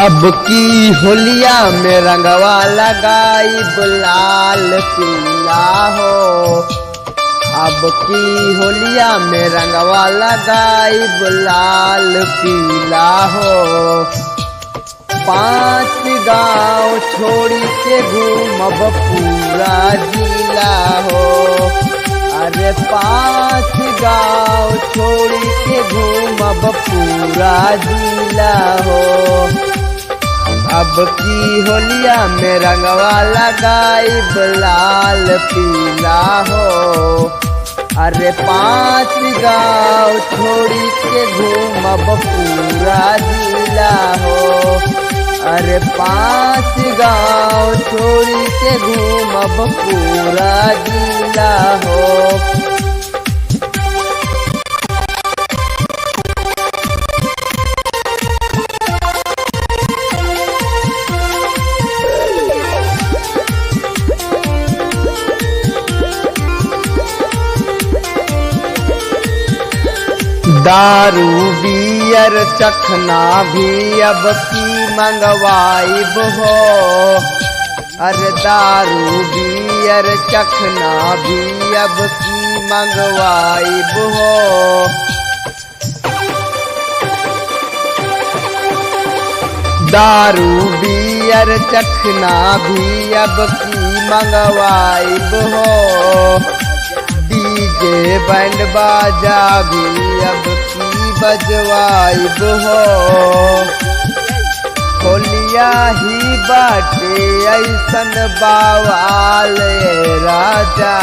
अब की होलिया में रंगवा लगाई लाल पीला हो। अब की होलिया में रंगवा लगाई लाल पीला हो। 5 गांव छोड़ी के घूमब पूरा जिला हो। अरे 5 गांव छोड़ी के घूमब पूरा जिला हो। अब की होलिया में रंगवा लगाई लाल पीला हो। अरे 5 गांव छोड़ी के घूमब पूरा जिला हो। अरे 5 गांव छोड़ी के घूमब पूरा जिला हो। दारू बियर चखना भी अब की मंगवाइब हो। अरे दारू बियर चखना भी अब की मंगवाइब हो। दारू बियर चखना भी अब की मंगवाइब हो। डीजे बैंड बाजा भी अब की बजवाइब हो। होलिया ही बाटे ऐसन बावाल राजा।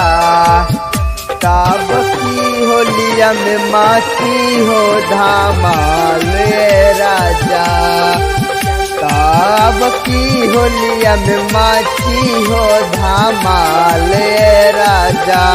तब की होलिया में माची हो धमाल राजा। तब की होलिया में माची हो धमाल राजा।